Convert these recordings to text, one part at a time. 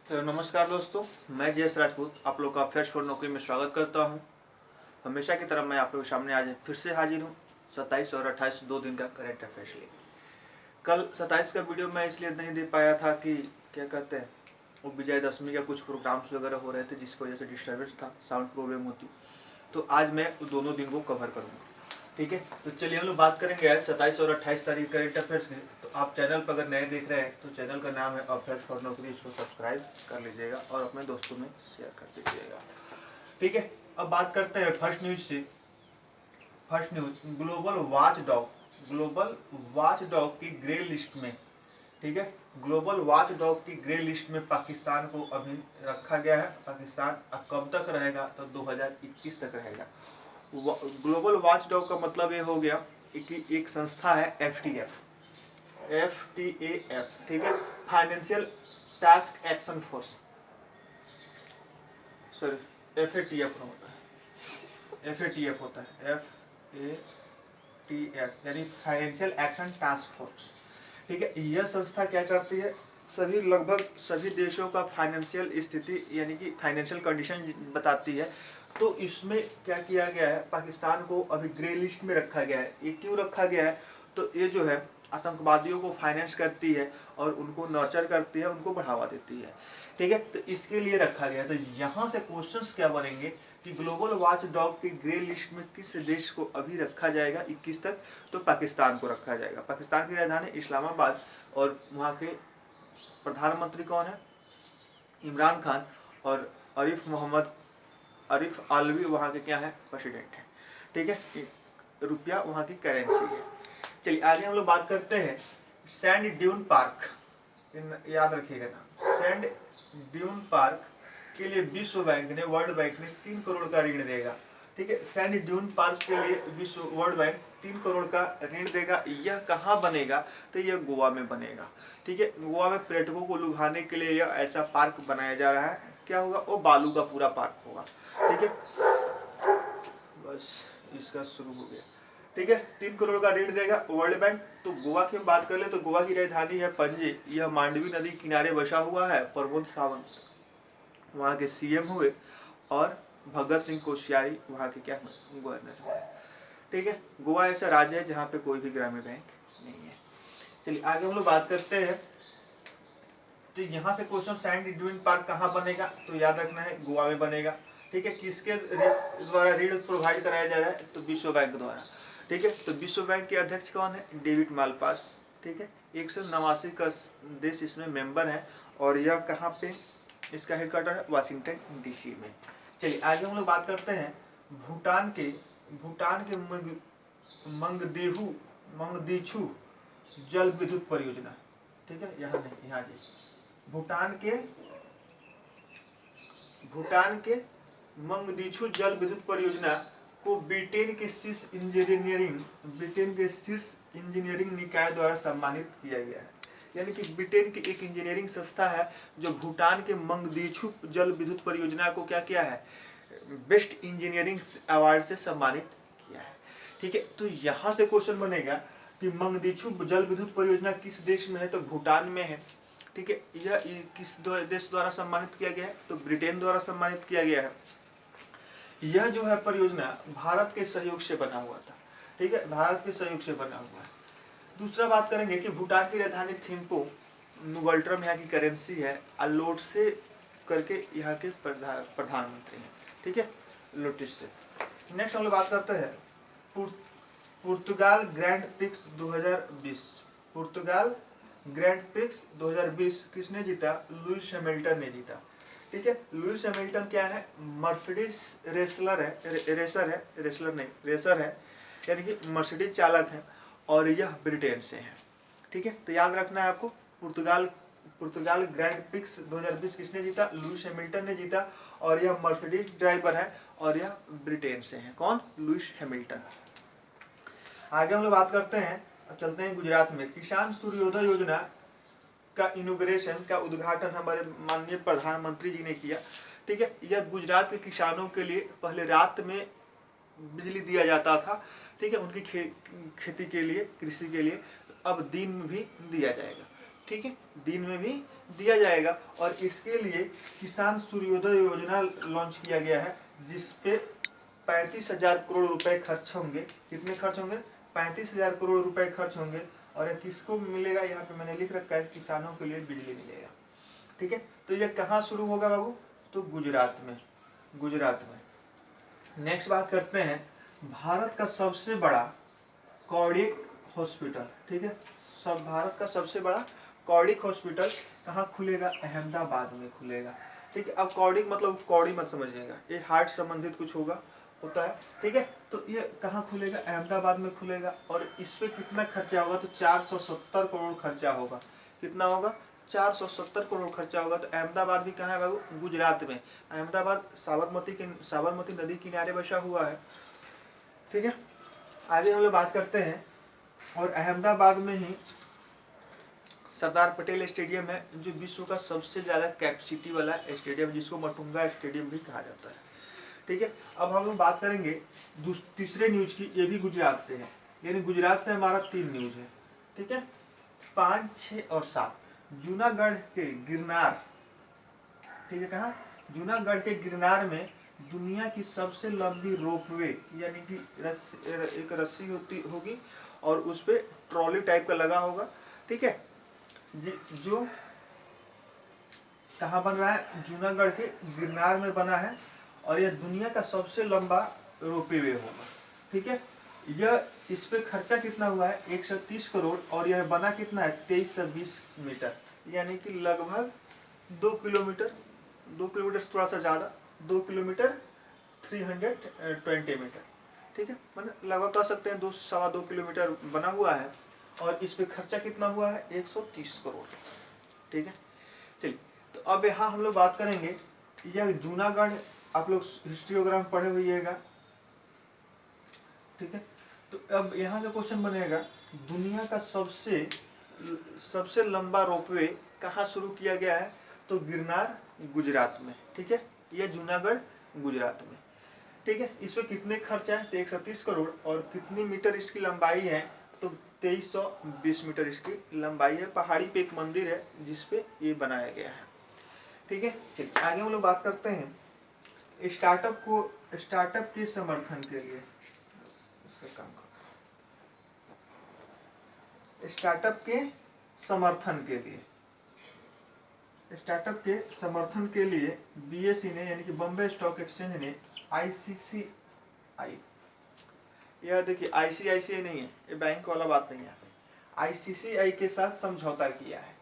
तो नमस्कार दोस्तों, मैं जयेश राजपूत आप लोग का फ्रेश फॉर नौकरी में स्वागत करता हूं। हमेशा की तरह मैं आप लोगों के सामने आज फिर से हाजिर हूं 27 और 28 दो दिन का करेंट अफेयर्स लिए। कल 27 का वीडियो मैं इसलिए नहीं दे पाया था कि क्या कहते हैं वो विजयदशमी का कुछ प्रोग्राम्स वगैरह हो रहे थे जिसकी वजह से डिस्टर्बेंस था, साउंड प्रॉब्लम होती। तो आज मैं दोनों दिन को कवर करूँगा। ठीक है, तो चलिए हम लोग बात करेंगे आज 27 और 28 तारीख करेंट अफेयर्स की। तो आप चैनल पर अगर नए देख रहे हैं तो चैनल का नाम है अफेयर्स फॉर नौकरी, इसको सब्सक्राइब कर लीजिएगा और अपने दोस्तों में शेयर कर दीजिएगा। ठीक है, अब बात करते हैं फर्स्ट न्यूज से। First news, global watch dog की ग्रे लिस्ट में। ठीक है, ग्लोबल वॉच डॉग की ग्रे लिस्ट में पाकिस्तान को अभी रखा गया है। पाकिस्तान अब कब तक रहेगा? तो 2021 तक रहेगा। ग्लोबल वॉच डॉग का मतलब ये हो गया कि एक संस्था है FATF, ठीक है, financial task action force, sorry FATF होता है, FATF होता है FATF यानी फाइनेंशियल एक्शन टास्क फोर्स। ठीक है, यह संस्था क्या करती है? लगभग सभी देशों का फाइनेंशियल स्थिति यानी कि फाइनेंशियल कंडीशन बताती है। तो इसमें क्या किया गया है, पाकिस्तान को अभी ग्रे लिस्ट में रखा गया है। ये क्यों रखा गया है? तो ये जो है आतंकवादियों को फाइनेंस करती है और उनको नर्चर करती है, उनको बढ़ावा देती है। ठीक है, तो इसके लिए रखा गया है। तो यहाँ से क्वेश्चंस क्या बनेंगे कि ग्लोबल वॉच डॉग की ग्रे लिस्ट में किस देश को अभी रखा जाएगा 21 तक? तो पाकिस्तान को रखा जाएगा। पाकिस्तान की राजधानी इस्लामाबाद और वहाँ के प्रधानमंत्री कौन है? इमरान खान। और आरिफ आलवी वहाँ के क्या है? प्रेसिडेंट है। ठीक है, रुपया वहाँ की करेंसी है। चलिए आगे हम लोग बात करते हैं सैंड ड्यून पार्क, याद रखिएगा नाम। सैंड ड्यून पार्क के लिए वर्ल्ड बैंक ने 3 करोड़ का ऋण देगा। ठीक है, सैंड ड्यून पार्क के लिए वर्ल्ड बैंक 3 करोड़ का ऋण देगा। यह कहाँ बनेगा? तो यह गोवा में बनेगा। ठीक है, गोवा में पर्यटकों को लुभाने के लिए यह ऐसा पार्क बनाया जा रहा है। क्या होगा? वो बालू का पूरा पार्क होगा। ठीक है, बस इसका शुरू हो गया। ठीक है, 3 करोड़ का ऋण देगा वर्ल्ड बैंक। तो गोवा की बात कर ले तो गोवा की राजधानी है पणजी। यह मांडवी नदी किनारे बसा हुआ है। प्रमोद सावंत वहाँ के CM हुए और भगत सिंह कोश्यारी वहाँ के क्या गवर्नर हुए। ठीक है, गोवा ऐसा राज्य है जहाँ पे कोई भी ग्रामीण बैंक नहीं है। चलिए आगे हम लोग बात करते हैं। तो यहाँ से क्वेश्चन सैंड ड्यून पार्क कहाँ बनेगा? तो याद रखना है गोवा में बनेगा। ठीक है, किसके द्वारा ऋण प्रोवाइड कराया जा रहा है? तो विश्व बैंक द्वारा। ठीक है, तो विश्व बैंक के अध्यक्ष कौन है? David Malpass. ठीक है, 189 का देश इसमें मेंबर है और यह कहाँ पे इसका हेडक्वार्टर है? वाशिंगटन DC में। चलिए आगे हम लोग बात करते हैं भूटान के मंगदीछू जल विद्युत परियोजना। ठीक है, यहाँ नहीं, यहाँ जी। भूटान के मंगदीछू जल विद्युत परियोजना को ब्रिटेन के शीर्ष इंजीनियरिंग निकाय द्वारा सम्मानित किया गया है। यानी कि ब्रिटेन की एक इंजीनियरिंग संस्था है जो भूटान के मंगदीछू जल विद्युत परियोजना को क्या किया है? बेस्ट इंजीनियरिंग अवार्ड से सम्मानित किया है। ठीक है, तो यहाँ से क्वेश्चन बनेगा कि मंगदीछू जल विद्युत परियोजना किस देश में है? तो भूटान में है। ठीक है, यह किस देश द्वारा सम्मानित किया गया है? तो ब्रिटेन द्वारा सम्मानित किया गया है। यह जो है परियोजना भारत के सहयोग से बना हुआ था। ठीक है, भारत के सहयोग से बना हुआ है। दूसरा बात करेंगे कि भूटान की राजधानी थिम्पू नुगल्ट्रम यहाँ की करेंसी है। लोटसे करके यहाँ के प्रधानमंत्री हैं। ठीक है, लोटिस से। नेक्स्ट हम लोग बात करते हैं पुर्तगाल ग्रैंड प्रिक्स 2020। पुर्तगाल ग्रैंड प्रिक्स 2020 किसने जीता? लुइस हैमिल्टन ने जीता। ठीक है, लुइस हैमिल्टन क्या है? मर्सिडीज रेसर है, यानी कि मर्सिडीज चालक है और यह ब्रिटेन से है। ठीक है, तो याद रखना है आपको, पुर्तगाल ग्रैंड प्रिक्स 2020 किसने जीता? लुइस हैमिल्टन ने जीता और यह मर्सिडीज ड्राइवर है और यह ब्रिटेन से है। कौन? Lewis Hamilton. आगे हम लोग बात करते हैं, अब चलते हैं गुजरात में। किसान सूर्योदय योजना का इनॉग्रेशन का उद्घाटन हमारे माननीय प्रधानमंत्री जी ने किया। ठीक है, यह गुजरात के किसानों के लिए पहले रात में बिजली दिया जाता था। ठीक है, उनकी खेती के लिए, कृषि के लिए अब दिन में भी दिया जाएगा। ठीक है, दिन में भी दिया जाएगा। और इसके लिए किसान सूर्योदय योजना लॉन्च किया गया है, जिसपे 35,000 करोड़ रुपए खर्च होंगे। कितने खर्च होंगे? 35,000 करोड़ रुपए खर्च होंगे। और ये किसको मिलेगा? यहाँ पे मैंने लिख रखा है, किसानों के लिए बिजली मिलेगा। ठीक है, तो ये कहाँ शुरू होगा बाबू? तो गुजरात में, गुजरात में। नेक्स्ट बात करते हैं, भारत का सबसे बड़ा कार्डियक हॉस्पिटल, ठीक है, सब भारत का सबसे बड़ा कार्डियक हॉस्पिटल कहाँ खुलेगा? अहमदाबाद में खुलेगा। ठीक है, अब कार्डियक मतलब कौड़ी मत समझिएगा, ये हार्ट संबंधित कुछ होता है। ठीक है, तो ये कहाँ खुलेगा? अहमदाबाद में खुलेगा। और इस पे कितना खर्चा होगा? तो 470 करोड़ खर्चा होगा। कितना होगा? 470 करोड़ खर्चा होगा। तो अहमदाबाद भी कहाँ है बाबू? गुजरात में। अहमदाबाद साबरमती नदी किनारे बसा हुआ है। ठीक है, आगे हम लोग बात करते हैं, और अहमदाबाद में ही सरदार पटेल स्टेडियम है, जो विश्व का सबसे ज़्यादा कैपेसिटी वाला स्टेडियम, जिसको मटुंगा स्टेडियम भी कहा जाता है। ठीक है, अब हम लोग बात करेंगे तीसरे न्यूज की, ये भी गुजरात से है, यानी गुजरात से हमारा 3 न्यूज है। ठीक है, 5, 6 और 7। जूनागढ़ के गिरनार, ठीक है, कहाँ? जूनागढ़ के गिरनार में दुनिया की सबसे लंबी रोपवे, यानी कि एक रस्सी होगी और उस पर ट्रॉली टाइप का लगा होगा। ठीक है, जो कहाँ बन रहा है? जूनागढ़ के गिरनार में बना है, और यह दुनिया का सबसे लंबा रोपवे होगा। ठीक है, यह इस पे खर्चा कितना हुआ है? 130 करोड़, और यह बना कितना है? 2320 मीटर, यानी कि लगभग 2 किलोमीटर, 2 किलोमीटर से थोड़ा सा ज़्यादा, 2 किलोमीटर 320 मीटर। ठीक है, मतलब लगभग कह सकते हैं 2 से 2.25 किलोमीटर बना हुआ है, और इस पे खर्चा कितना हुआ है? 130 करोड़। ठीक है, चलिए, तो अब यहाँ हम लोग बात करेंगे, यह जूनागढ़, आप लोग हिस्ट्रियोग्राम पढ़े होइएगा। ठीक है, तो अब यहाँ से क्वेश्चन बनेगा, दुनिया का सबसे लंबा रोपवे कहाँ शुरू किया गया है? तो गिरनार, गुजरात में। ठीक है, यह जूनागढ़ गुजरात में। ठीक है, इस पे कितने खर्चा है? तो 130 करोड़, और कितनी मीटर इसकी लंबाई है? तो 2320 मीटर इसकी लंबाई है। पहाड़ी पे एक मंदिर है जिसपे ये बनाया गया है। ठीक है, चलिए आगे हम लोग बात करते हैं, स्टार्टअप के समर्थन के लिए, स्टार्टअप के समर्थन के लिए बीएसई ने, यानी कि बॉम्बे स्टॉक एक्सचेंज ने आईसीसीआई, यह देखिए आईसीआईसीआई नहीं है, ये बैंक वाला बात नहीं है, आईसीसीआई के साथ समझौता किया है।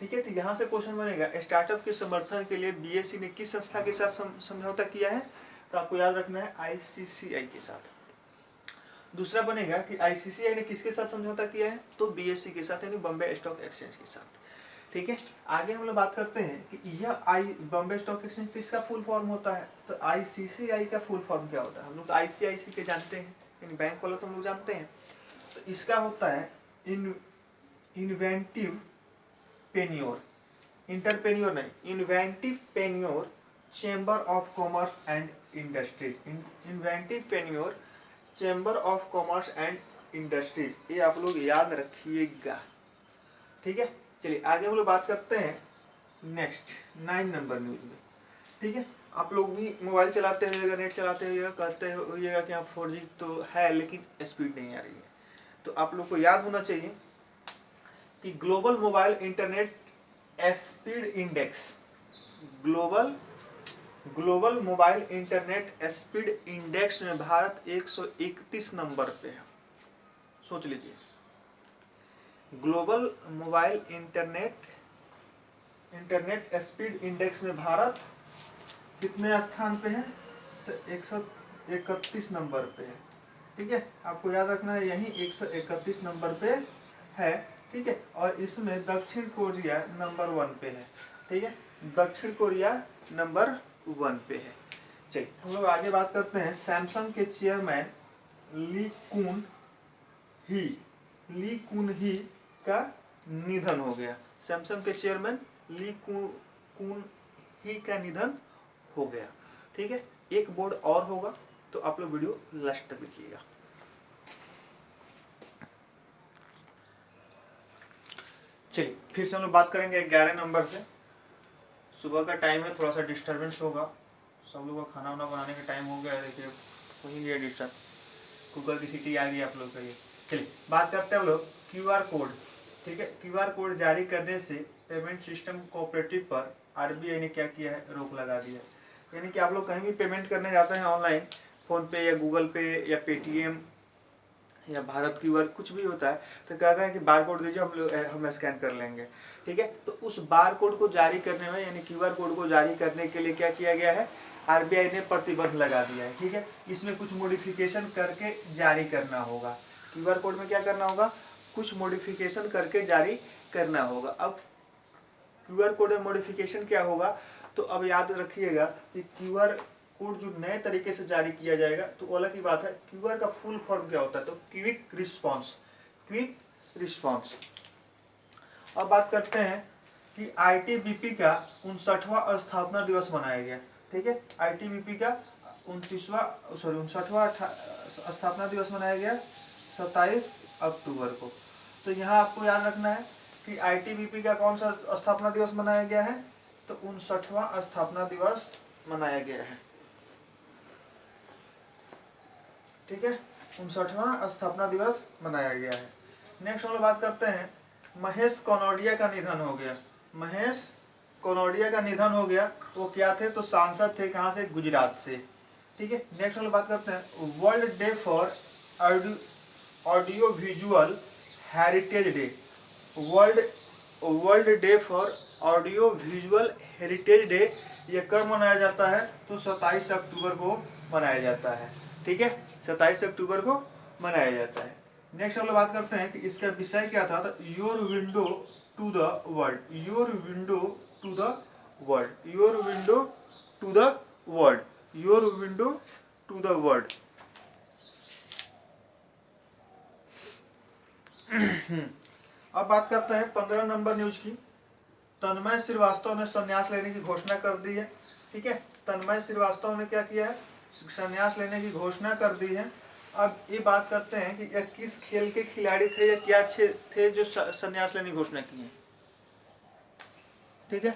ठीक है, तो यहाँ से क्वेश्चन बनेगा, स्टार्टअप के समर्थन के लिए बीएसई ने किस संस्था के साथ समझौता किया है? तो आपको याद रखना है, आईसीसीआई के साथ। दूसरा बनेगा कि आईसीसीआई ने किसके साथ समझौता किया है? तो बीएसई के साथ, यानी बॉम्बे स्टॉक एक्सचेंज के साथ। ठीक है, आगे हम लोग बात करते हैं कि यह बॉम्बे स्टॉक एक्सचेंज किसका फुल फॉर्म होता है? तो आईसीसीआई का फुल फॉर्म क्या होता है? हम लोग आईसीआईसी के जानते हैं, यानी बैंक वाला तो हम लोग जानते हैं। तो इसका होता है इन्वेंटिव पेन्योर, इंटरपेन्योर नहीं, इन्वेंटिव पेन्योर chamber of commerce and industries. Inventive पेन्योर chamber of commerce and industries, ये आप लोग याद रखिएगा। ठीक है, चलिए आगे हम लोग बात करते हैं नेक्स्ट 9 नंबर न्यूज में। ठीक है, आप लोग भी मोबाइल चलाते होइएगा, नेट चलाते होइएगा, कहते होइएगा कि हाँ 4G तो है लेकिन स्पीड नहीं आ रही है। तो आप लोग को याद होना चाहिए कि global mobile internet speed index, global mobile internet speed index में भारत 131 नंबर पे है। सोच लीजिए, global mobile internet speed index में भारत कितने स्थान पे है? तो 131 नंबर पे है। ठीक है, आपको याद रखना है, यही 131 नंबर पे है। ठीक है, और इसमें दक्षिण कोरिया नंबर 1 पे है। ठीक है, दक्षिण कोरिया नंबर 1 पे है। चलिए हम लोग आगे बात करते हैं, सैमसंग के चेयरमैन ली कुन ही का निधन हो गया। सैमसंग के चेयरमैन ली कुन ही का निधन हो गया। ठीक है, एक बोर्ड और होगा, तो आप लोग वीडियो लास्ट तक देखिएगा। चलिए फिर से हम लोग बात करेंगे 11 नंबर से। सुबह का टाइम है, थोड़ा सा डिस्टर्बेंस होगा, सब लोगों का खाना वाना बनाने का टाइम हो गया है। देखिए वही लिया डिस्टर्ब, कुकर की सीटी आ गई आप लोग का ये। चलिए बात करते हैं हम लोग क्यूआर कोड। ठीक है, क्यूआर कोड जारी करने से पेमेंट सिस्टम कोऑपरेटिव पर आरबीआई ने क्या किया है, रोक लगा दिया है। यानी कि आप लोग कहीं भी पेमेंट करने जाते हैं ऑनलाइन, फ़ोन पे या गूगल पे या पेटीएम या भारत क्यूआर कुछ भी होता है, तो कहता है कि बार कोड दीजिए, हम स्कैन कर लेंगे। ठीक है, तो उस बार कोड को जारी करने में यानी क्यूआर कोड को जारी करने के लिए क्या किया गया है, आरबीआई ने प्रतिबंध लगा दिया है। ठीक है, इसमें कुछ मॉडिफिकेशन करके जारी करना होगा। क्यूआर कोड में क्या करना होगा, कुछ मॉडिफिकेशन करके जारी करना होगा। अब क्यूआर कोड में मॉडिफिकेशन क्या होगा, तो अब याद रखिएगा कि क्यूआर कोड जो नए तरीके से जारी किया जाएगा तो अलग ही बात है। क्यूआर का फुल फॉर्म क्या होता है, तो क्विक रिस्पॉन्स, क्विक रिस्पॉन्स। अब बात करते हैं कि आईटीबीपी का 59वां स्थापना दिवस मनाया गया। ठीक है, आईटीबीपी का 59वां स्थापना दिवस मनाया गया 27 अक्टूबर को। तो यहाँ आपको याद रखना है कि आईटीबीपी का कौन सा स्थापना दिवस मनाया गया है, तो 59वां स्थापना दिवस मनाया गया है। ठीक है, 59वां स्थापना दिवस मनाया गया है। नेक्स्ट हम लोग बात करते हैं महेश कनौडिया का निधन हो गया। महेश कनौडिया का निधन हो गया। वो क्या थे, तो सांसद थे, कहाँ से, गुजरात से। ठीक है, नेक्स्ट हम लोग बात करते हैं world day for audio visual heritage day. World day for audio visual heritage day ये कब मनाया जाता है, तो 27 अक्टूबर को मनाया जाता है। ठीक है, 27 अक्टूबर को मनाया जाता है। नेक्स्ट हम लोग बात करते हैं कि इसका विषय क्या था, तो your window to the world, your window to the world, your window to the world, your window to the world. अब बात करते हैं 15 नंबर न्यूज की। तन्मय श्रीवास्तव ने संन्यास लेने की घोषणा कर दी है। ठीक है, तन्मय श्रीवास्तव ने क्या किया है, संन्यास लेने की घोषणा कर दी है। अब ये बात करते हैं कि यह किस खेल के खिलाड़ी थे या क्या थे जो संन्यास लेने की घोषणा की है। ठीक है,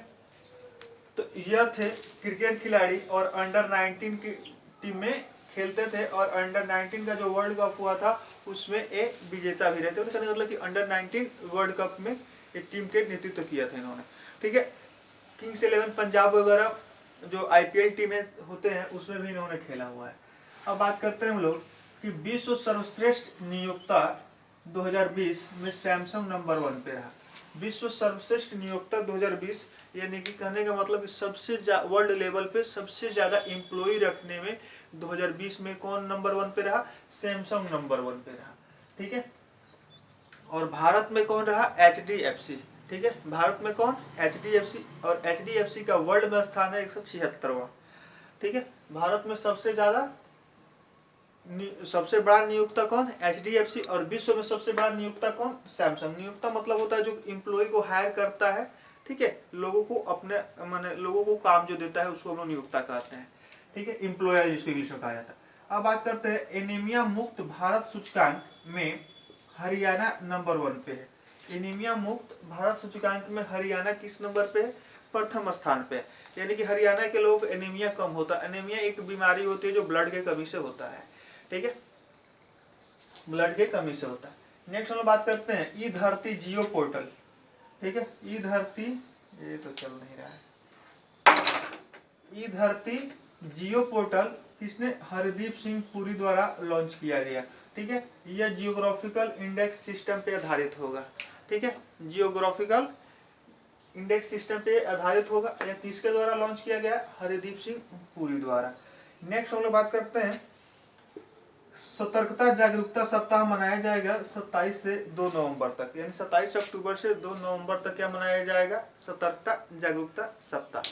तो यह थे क्रिकेट खिलाड़ी और अंडर 19 की टीम में खेलते थे और अंडर 19 का जो वर्ल्ड कप हुआ था उसमें एक विजेता भी रहते थे। मतलब कि अंडर 19 वर्ल्ड कप में एक टीम के नेतृत्व किया था इन्होंने। ठीक है, किंग्स 11 पंजाब वगैरह जो आईपीएल टीमें होते हैं उसमें भी इन्होंने खेला हुआ है। अब बात करते हैं हम लोग कि विश्व सर्वश्रेष्ठ नियोक्ता 2020 में सैमसंग नंबर 1 पे रहा। विश्व सर्वश्रेष्ठ नियोक्ता 2020 यानी कि कहने का मतलब कि सबसे वर्ल्ड लेवल पे सबसे ज़्यादा एम्प्लॉय रखने में 2020 में कौन नंबर 1 पे रहा, सैमसंग नंबर 1 पे रहा। ठीक है, और भारत में कौन रहा, HDFC। ठीक है, भारत में कौन, HDFC, और HDFC का वर्ल्ड में स्थान है 176वां। ठीक है, भारत में सबसे बड़ा नियोक्ता कौन, HDFC, और विश्व में सबसे बड़ा नियोक्ता कौन, सैमसंग। नियोक्ता मतलब होता है जो एम्प्लॉय को हायर करता है। ठीक है, लोगों को अपने माने लोगों को काम जो देता है उसको हम लोग नियोक्ता कहते हैं। ठीक है, एम्प्लॉयर जिसको इंग्लिश में कहा जाता है। अब बात करते हैं एनीमिया मुक्त भारत सूचकांक में हरियाणा नंबर 1 पे है। एनीमिया मुक्त भारत सूचकांक में हरियाणा किस नंबर पे है, प्रथम स्थान पे है। यानी कि हरियाणा के लोग एनीमिया कम होता है। एनीमिया एक बीमारी होती है जो ब्लड के कमी से होता है। ठीक है, ब्लड के कमी से होता है। नेक्स्ट हम लोग बात करते हैं ई धरती जियो पोर्टल। ठीक है, ई धरती, ये तो चल नहीं रहा है, ई धरती जियो पोर्टल किसने, हरदीप सिंह पुरी द्वारा लॉन्च किया गया। ठीक है, यह जियोग्राफिकल इंडेक्स सिस्टम पे आधारित होगा। ठीक है, जियोग्राफिकल इंडेक्स सिस्टम पे आधारित होगा। यह किसके द्वारा लॉन्च किया गया, हरदीप सिंह पुरी द्वारा। नेक्स्ट हम लोग बात करते हैं सतर्कता जागरूकता सप्ताह मनाया जाएगा 27 से 2 नवंबर तक। यानी 27 अक्टूबर से 2 नवंबर तक क्या मनाया जाएगा, सतर्कता जागरूकता सप्ताह।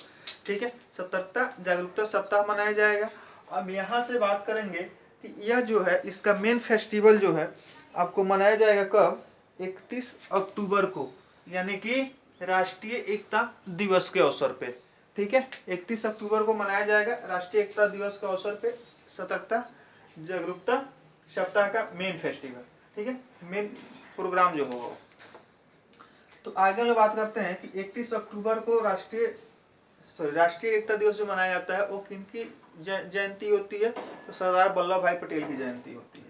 ठीक है, सतर्कता जागरूकता सप्ताह मनाया जाएगा। अब यहाँ से बात करेंगे कि यह जो है इसका मेन फेस्टिवल जो है आपको मनाया जाएगा कब, 31 अक्टूबर को, यानी कि राष्ट्रीय एकता दिवस के अवसर पे। ठीक है, 31 अक्टूबर को मनाया जाएगा राष्ट्रीय एकता दिवस के अवसर पे सतर्कता जागरूकता सप्ताह का मेन फेस्टिवल। ठीक है, मेन प्रोग्राम जो होगा। तो आगे हम लोग बात करते हैं कि 31 अक्टूबर को राष्ट्रीय एकता दिवस जो मनाया जाता है वो किनकी जयंती होती है? तो सरदार वल्लभ भाई पटेल की जयंती होती है।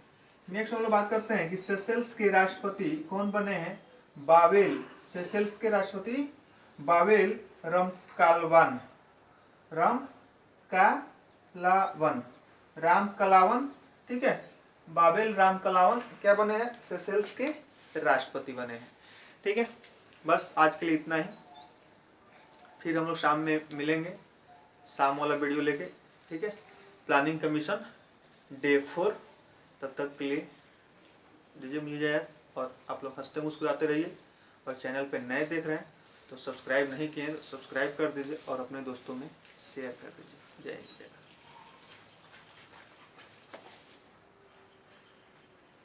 नेक्स्ट हम लोग बात करते हैं कि सेशेल्स के राष्ट्रपति कौन बने हैं? बावेल। सेशेल्स के राष्ट्रपति बावेल रामकलावन रामकलावन, ठीक है। बावेल रामकलावन क्या बने हैं? सेशेल्स के राष्ट्रपति बने हैं, ठीक है। बस आज के लिए इतना ही, फिर हम लोग शाम में मिलेंगे, शाम वाला वीडियो लेके, ठीक है। प्लानिंग कमीशन डे 4, तब तक के लिए दीजिए मिल जाए। और आप लोग हंसते मुस्कुराते रहिए, और चैनल पे नए देख रहे हैं तो सब्सक्राइब नहीं किए तो सब्सक्राइब कर दीजिए और अपने दोस्तों में शेयर कर दीजिए। जय हिंद।